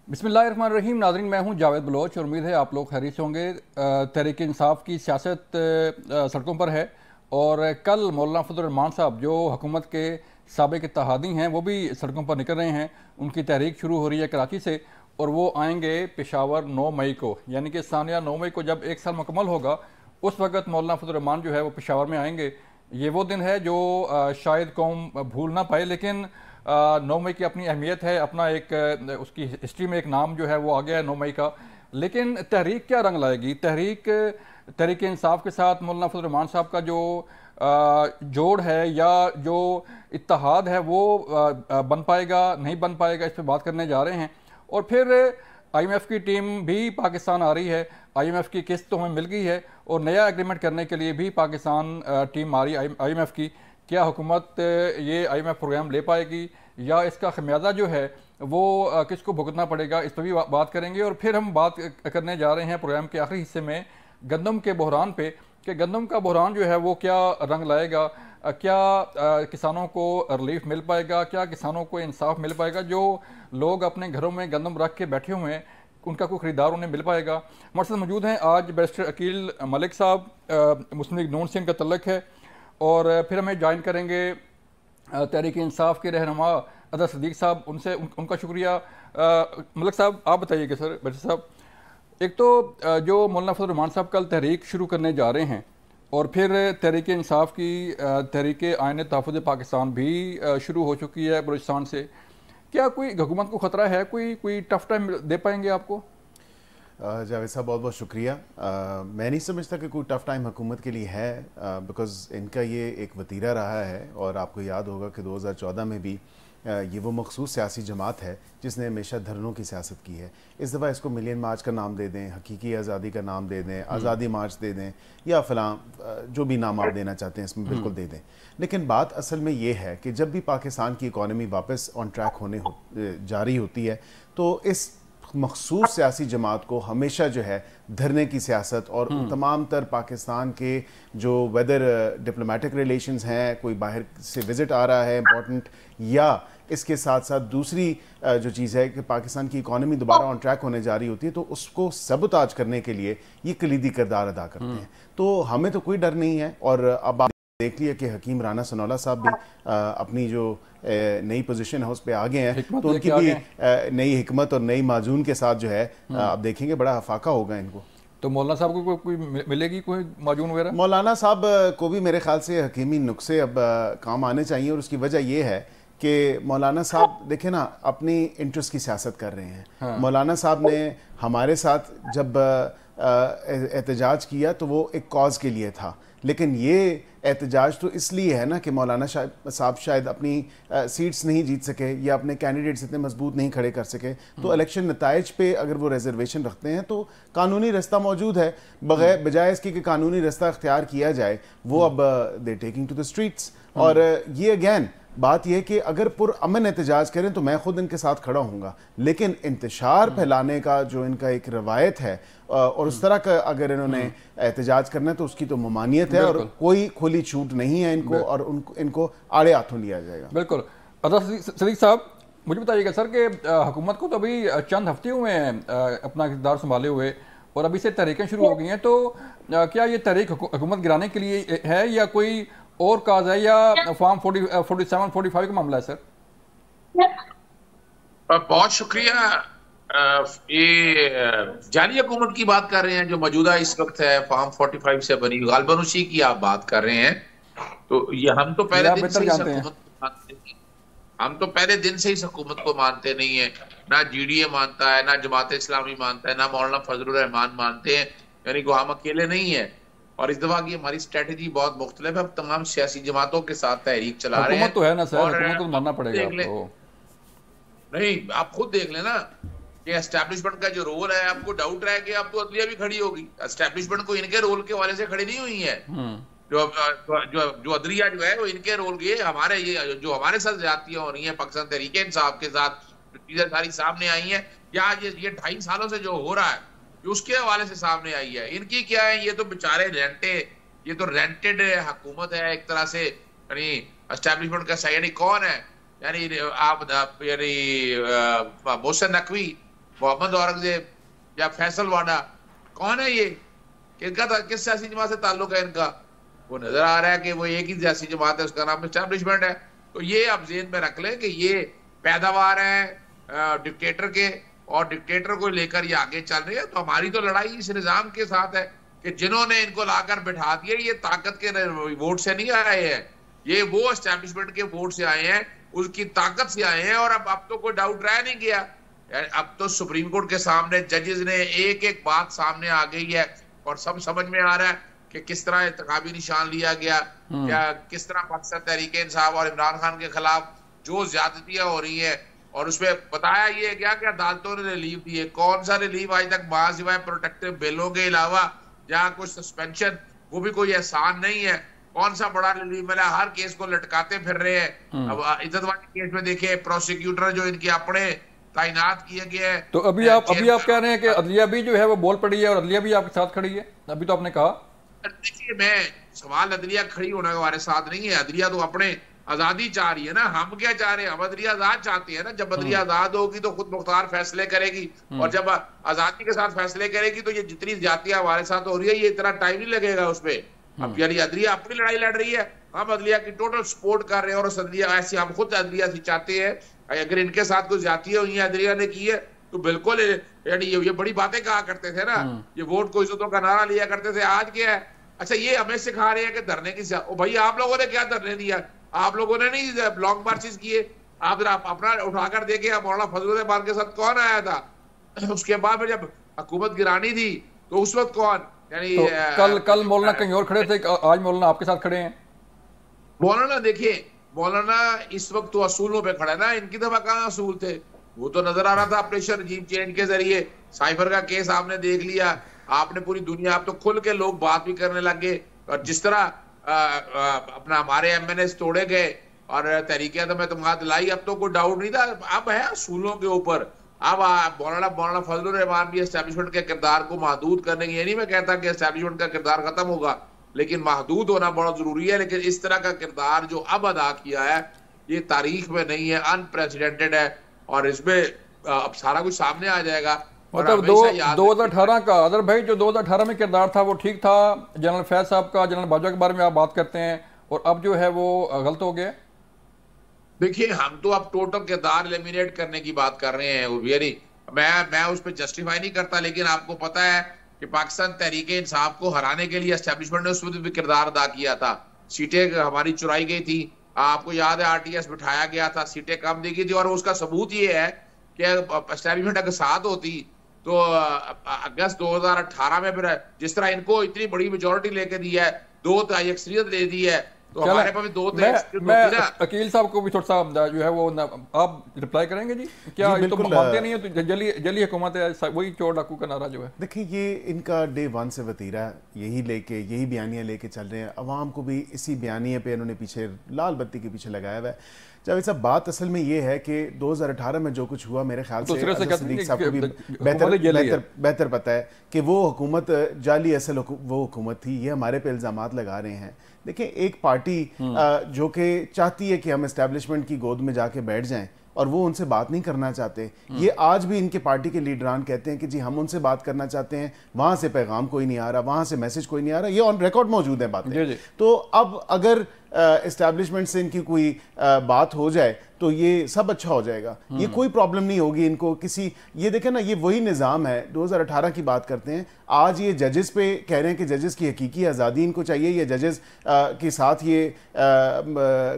बिस्मिल्लाहिर्रहमानिर्रहीम। नाज़रीन, मैं हूं जावेद बलोच और उम्मीद है आप लोग खैरियत से होंगे। तहरीक इंसाफ की सियासत सड़कों पर है और कल मौलाना फजल रहमान साहब जो हुकूमत के साबिक इत्तेहादी हैं वो भी सड़कों पर निकल रहे हैं। उनकी तहरीक शुरू हो रही है कराची से और वो आएंगे पेशावर 9 मई को, यानी कि सानिया 9 मई को जब एक साल मुकम्मल होगा उस वक़्त मौलाना फजल रहमान जो है वो पेशावर में आएंगे। ये वो दिन है जो शायद कौम भूल ना पाए, लेकिन 9 मई की अपनी अहमियत है, अपना एक उसकी हिस्ट्री में एक नाम जो है वो आ गया है 9 मई का। लेकिन तहरीक क्या रंग लाएगी? तहरीक इंसाफ के साथ मौलाना फजल रहमान साहब का जो जोड़ है या जो इत्तेहाद है वो बन पाएगा नहीं बन पाएगा, इस पर बात करने जा रहे हैं। और फिर IMF की टीम भी पाकिस्तान आ रही है। IMF की किस्त तो हमें मिल गई है और नया एग्रीमेंट करने के लिए भी पाकिस्तान टीम आ रही है IMF की। क्या हुकूमत ये IMF प्रोग्राम ले पाएगी या इसका खमियाजा जो है वो किसको भुगतना पड़ेगा, इस पर भी बात करेंगे। और फिर हम बात करने जा रहे हैं प्रोग्राम के आखिरी हिस्से में गंदम के बहरान पे कि गंदम का बहरान जो है वो क्या रंग लाएगा, क्या किसानों को रिलीफ मिल पाएगा, क्या किसानों को इंसाफ मिल पाएगा, जो लोग अपने घरों में गंदम रख के बैठे हुए हैं उनका कोई ख़रीदार उन्हें मिल पाएगा। हमारे साथ मौजूद हैं आज बैरिस्टर अकील मलिक साहब, मुस्लिम लीग नून से इनका तल्लक है। और फिर हमें ज्वाइन करेंगे तहरीक इंसाफ के रहनुमा अदर सदीक साहब, उनका शुक्रिया। मलिक साहब आप बताइएगा। सर बैरिस्टर साहब, एक तो जो मौलाना फजल रहमान साहब कल तहरीक शुरू करने जा रहे हैं और फिर तहरीक इंसाफ की तहरीक आईन तहफ़्फ़ुज़ पाकिस्तान भी शुरू हो चुकी है बलूचिस्तान से। क्या कोई हुकूमत को ख़तरा है, कोई टफ टाइम दे पाएंगे आपको? जावेद साहब बहुत बहुत शुक्रिया। मैं नहीं समझता कि कोई टफ़ टाइम हुकूमत के लिए है, बिकॉज़ इनका ये एक वतीरा रहा है। और आपको याद होगा कि 2014 में भी ये वो मखसूस सियासी जमात है जिसने हमेशा धरनों की सियासत की है। इस दफ़ा इसको मिलियन मार्च का नाम दे दें, हकीकी आज़ादी का नाम दे दें, आज़ादी मार्च दे दें या फ़लाँ जो भी नाम आप देना चाहते हैं इसमें बिल्कुल दे दें। लेकिन बात असल में ये है कि जब भी पाकिस्तान की इकॉनमी वापस ऑन ट्रैक होने जा रही होती है तो इस मखसूस सियासी जमात को हमेशा जो है धरने की सियासत और तमाम तर पाकिस्तान के जो वेदर डिप्लोमेटिक रिलेशंस हैं, कोई बाहर से विज़िट आ रहा है इम्पॉर्टेंट, या इसके साथ साथ दूसरी जो चीज़ है कि पाकिस्तान की इकॉनमी दोबारा ऑन ट्रैक होने जा रही होती है तो उसको सबताज करने के लिए ये कलीदी किरदार अदा करते हैं। तो हमें तो कोई डर नहीं है। और अब आप देख लिया कि हकीम राना सनौला साहब भी अपनी जो नई पोजीशन है उस पर आ गए हैं, तो उनकी भी नई हिकमत और नई माजून के साथ जो है आप देखेंगे बड़ा अफाका होगा इनको। तो मौलाना साहब को कोई मिलेगी कोई माजून वगैरह? मौलाना साहब को भी मेरे ख्याल से हकीमी नुस्खे अब काम आने चाहिए। और उसकी वजह यह है कि मौलाना साहब देखे ना अपनी इंटरेस्ट की सियासत कर रहे हैं। हाँ। मौलाना साहब ने हमारे साथ जब एहतजाज किया तो वो एक कॉज के लिए था, लेकिन ये एहतजाज तो इसलिए है ना कि मौलाना साहब शायद अपनी सीट्स नहीं जीत सके या अपने कैंडिडेट्स इतने मजबूत नहीं खड़े कर सके। तो इलेक्शन नताइज पे अगर वो रिजर्वेशन रखते हैं तो कानूनी रास्ता मौजूद है, बजाय इसके कि कानूनी रास्ता अख्तियार किया जाए वो अब they taking to the streets. और ये अगैन बात यह कि अगर पुरअमन एहतजाज करें तो मैं खुद इनके साथ खड़ा हूँगा, लेकिन इंतशार फैलाने का जो इनका एक रवायत है और उस तरह का अगर इन्होंने एहतजाज करना है तो उसकी तो ममानियत है और कोई खुली छूट नहीं है इनको, और इनको आड़े हाथों लिया जाएगा। बिल्कुल। सदीक साहब मुझे बताइएगा सर कि हुकूमत को तो अभी चंद हफ्ते हुए हैं अपना इक़्तिदार संभाले हुए और अभी से तहरीकें शुरू हो गई हैं, तो क्या ये तहरीक हुकूमत गिराने के लिए है या कोई और काज है या फॉर्म 47, 45 का मामला है? सर बहुत शुक्रिया। ये जाली हुकूमत की बात कर रहे हैं जो मौजूदा इस वक्त है, फॉर्म 45 से बनी गालबन उसी की आप बात कर रहे हैं। तो ये हम तो पहले दिन से इस हुकूमत को मानते नहीं, हम तो पहले दिन से इस हुकूमत को मानते नहीं है। ना GDA मानता है, ना जमात इस्लामी मानता है, ना मौलाना फजलुर रहमान मानते हैं, यानी कि हम अकेले नहीं है। और इस दफा की हमारी स्ट्रेटेजी बहुत मुख्तलिफ है। अब तमाम सियासी जमातों के साथ तहरीक चला रहे हैं। तो है ना सर, हुकूमत को मानना पड़ेगा आपको। नहीं, आप खुद देख लेना कि एस्टैब्लिशमेंट का जो रोल है, आपको डाउट रहा है कि अब तो अदलिया भी खड़ी होगी। एस्टैब्लिशमेंट को इनके रोल के हवाले से खड़ी नहीं हुई है। जो अदलिया जो है वो इनके रोल के, हमारे ये जो हमारे साथ ज्यादतियां हो रही हैं पाकिस्तान तहरीक इंसाफ के साथ, जो चीजें सारी सामने आई हैं, या ये 2.5 सालों से जो हो रहा है उसके हवाले से सामने आई है। इनकी क्या है, ये तो बेचारे ये तो रेंटेड हुकूमत है एक तरह से, यानी एस्टैब्लिशमेंट का यानी कौन है, यानी आप यानी मोहसिन नकवी मोहम्मद औरंगजेब या फैसल वाडा, कौन है ये? इनका किस सियासी जमात से ताल्लुक है इनका? वो नजर आ रहा है कि वो एक ही सियासी जमात है, उसका नाम एस्टैब्लिशमेंट है। तो ये आप जेहन में रख लें कि ये पैदावार है डिक्टेटर के, और डिक्टेटर को लेकर ये आगे चल रही है। तो हमारी तो लड़ाई इस निजाम के साथ है कि जिन्होंने इनको लाकर बिठा दिया, ये ताकत के वोट से नहीं आए हैं, ये वो एस्टैब्लिशमेंट के वोट से आए हैं, उसकी ताकत से आए हैं। और अब तो कोई डाउट रह नहीं गया, अब तो सुप्रीम कोर्ट के सामने जजेस ने एक एक बात सामने आ गई है और सब समझ में आ रहा है कि किस तरह इंतखाबी निशान लिया गया, क्या किस तरह पाकिस्तान तहरीक इंसाफ और इमरान खान के खिलाफ जो ज्यादतियां हो रही है। और उसमें बताया ये गया कि अदालतों ने रिलीफ दी है। कौन सा रिलीफ आज तक बाहर सिवाय प्रोटेक्टिव बिलों के अलावा, जहां कुछ सस्पेंशन, वो भी कोई एहसान नहीं है। कौन सा बड़ा रिलीफ मिला? हर केस को लटकाते फिर रहे हैं। अब इज्जत वाले केस में देखिए प्रोसिक्यूटर जो इनके अपने तैनात किए गए हैं। तो अभी आप कह रहे हैं कि अदलिया भी जो है वो बोल पड़ी है और अदलिया भी आपके साथ खड़ी है, अभी तो आपने कहा। देखिए, मैं सवाल अदलिया खड़ी होने के हमारे साथ नहीं है। अदलिया तो अपने आजादी चाह रही है ना, हम क्या चाह रहे हैं? हम अदलिया आजाद चाहते हैं ना। जब अदलिया आजाद होगी तो खुद मुख्तार फैसले करेगी, और जब आजादी के साथ फैसले करेगी तो ये जितनी ज्यादतियां हमारे साथ हो रही है, ये इतना टाइम नहीं लगेगा उसमें। अब यानी अदलिया अपनी लड़ाई लड़ रही है, हम अदलिया की टोटल सपोर्ट कर रहे हैं। और अदलिया ऐसी हम खुद अदलिया से चाहते हैं, अगर इनके साथ कुछ ज्यादतियां हुई है अदलिया ने की है तो बिल्कुल, यानी ये बड़ी बातें कहा करते थे ना, ये वोट को इज्जतों का नारा लिया करते थे। आज क्या है? अच्छा, ये हमें सिखा रहे हैं कि धरने की भाई आप लोगों ने क्या धरने दिया? आप लोगों ने नहीं लॉन्ग मार्चेस किए। आप अपना उठाकर देखे, मौलाना फजलुर रहमान के साथ कौन आया था? उसके बाद में जब हुकूमत गिरानी थी तो उस वक्त कौन? यानी तो कल मौलाना कहीं और खड़े थे, आज मौलाना आपके साथ खड़े हैं। मौलाना देखिए, मौलाना इस वक्त तो असूलों पे खड़ा है ना, इनकी दफा कहाँ असूल थे? वो तो नजर आ रहा था प्रेशर रजीम चेंज के जरिए। साइफर का केस आपने देख लिया, आपने पूरी दुनिया, आप तो खुल के लोग बात भी करने लगे। और जिस तरह अपना हमारे एमएनएस तोड़े गए और तहरीक एतमाद लाई, अब तो कोई डाउट नहीं था। अब है असूलों के ऊपर। अब मौलाना फजलुर रहमान भी एस्टैब्लिशमेंट के किरदार को महदूद करने की, ये नहीं मैं कहता कि एस्टैब्लिशमेंट का किरदार खत्म होगा, लेकिन महदूद होना बहुत जरूरी है। लेकिन इस तरह का किरदार जो अब अदा किया है, ये तारीख में नहीं है, अनप्रेसिडेंटेड है। और इसमें अब सारा कुछ सामने आ जाएगा। मतलब 2018 का अदर भाई, जो 2018 में किरदार था वो ठीक था जनरल फैज साहब का, जनरल बाजवा के बारे में आप बात करते हैं, और अब जो है वो गलत हो गया। देखिए, हम तो अब टोटल किरदार एलिमिनेट करने की बात कर रहे हैं। यानी मैं उस पर जस्टिफाई नहीं करता, लेकिन आपको पता है कि पाकिस्तान तहरीक इंसाफ को हराने के लिए एस्टैब्लिशमेंट ने उस वक्त भी किरदार अदा किया था। सीटें हमारी चुराई गई थी, आपको याद है, आरटीएस बिठाया गया था, सीटें कम दी गई थी। और उसका सबूत ये है कि एस्टैब्लिशमेंट अगर साथ होती तो अगस्त 2018 में फिर जिस तरह इनको इतनी बड़ी मेजोरिटी लेके दी है, 2/3 अक्सरियत दे दी है, तो हमारे पास भी 2/3। मैं अकील साहब को भी थोड़ा सा जो है वो आप रिप्लाई करेंगे जी? क्या ये तो मानते नहीं है तो जली हुकूमत है, वही चोर डाकू का नारा जो है? देखिए, ये इनका डे 1 से वतीरा यही बयानियाँ लेके चल रहे हैं। अवाम को भी इसी बयानिए पे इन्होंने पीछे लाल बत्ती के पीछे लगाया हुआ है। जावेद साहब, बात असल में ये है कि 2018 में जो कुछ हुआ, मेरे ख्याल से सिद्दीक साहब को भी बेहतर पता है कि वो हुकूमत जाली असल वो हुकूमत थी। ये हमारे पे इल्ज़ामात लगा रहे हैं। देखिए, एक पार्टी जो कि चाहती है कि हम एस्टैब्लिशमेंट की गोद में जाके बैठ जाएं और वो उनसे बात नहीं करना चाहते। ये आज भी इनके पार्टी के लीडरान कहते हैं कि जी हम उनसे बात करना चाहते हैं, वहां से पैगाम कोई नहीं आ रहा, वहां से मैसेज कोई नहीं आ रहा। ये ऑन रिकॉर्ड मौजूद है बातें। तो अब अगर एस्टैब्लिशमेंट से इनकी कोई बात हो जाए तो ये सब अच्छा हो जाएगा, ये कोई प्रॉब्लम नहीं होगी इनको किसी। ये देखें ना, ये वही निज़ाम है। 2018 की बात करते हैं, आज ये जजेस पे कह रहे हैं कि जजेस की हकीकी आज़ादी इनको चाहिए, ये जजेस के साथ ये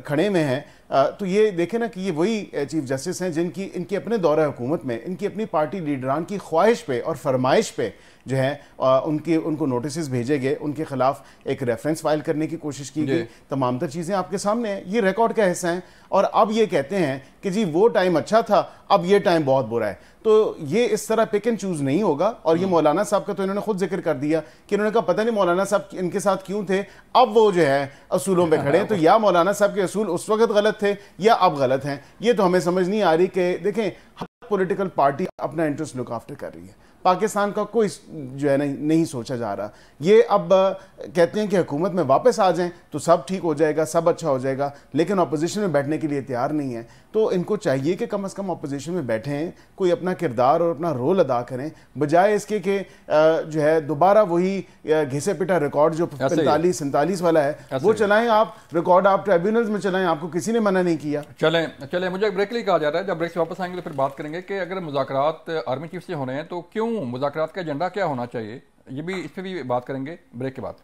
खड़े में हैं। तो ये देखें ना कि ये वही चीफ जस्टिस हैं जिनकी इनके अपने दौरा हुकूमत में इनकी अपनी पार्टी लीडरान की ख्वाहिश पे और फरमाइश पे जो है उनको नोटिस भेजे गए, उनके खिलाफ एक रेफरेंस फाइल करने की कोशिश की गई। तमाम तर चीज़ें आपके सामने हैं, ये रिकॉर्ड का हिस्सा हैं। और अब ये कहते हैं कि जी वो टाइम अच्छा था, अब ये टाइम बहुत बुरा है। तो ये इस तरह पिक एंड चूज नहीं होगा। और ये मौलाना साहब का तो इन्होंने खुद जिक्र कर दिया कि इन्होंने कहा पता नहीं मौलाना साहब इनके साथ क्यों थे, अब वो जो है असूलों पे खड़े हैं। तो या मौलाना साहब के असूल उस वक्त गलत थे या अब गलत हैं, ये तो हमें समझ नहीं आ रही। कि देखें, हर पॉलिटिकल पार्टी अपना इंटरेस्ट लुक आफ्टर कर रही है। पाकिस्तान का कोई जो है नहीं सोचा जा रहा। ये अब कहते हैं कि हुकूमत में वापस आ जाएं तो सब ठीक हो जाएगा, सब अच्छा हो जाएगा, लेकिन अपोजिशन में बैठने के लिए तैयार नहीं है। तो इनको चाहिए कि कम से कम अपोजिशन में बैठें, कोई अपना किरदार और अपना रोल अदा करें, बजाय इसके कि जो है दोबारा वही घिसे पिटा रिकॉर्ड जो 45-47 वाला है वो चलाएं। आप रिकॉर्ड आप ट्राइब्यूनल्स में चलाएं, आपको किसी ने मना नहीं किया। चलें मुझे ब्रेक के लिए कहा जा रहा है, जब ब्रेक से वापस आएंगे तो फिर बात करेंगे कि अगर मुज़ाकरात आर्मी चीफ से हो रहे हैं तो क्यों, मुज़ाकरात का एजेंडा क्या होना चाहिए, ये भी इस पर भी बात करेंगे ब्रेक के बाद।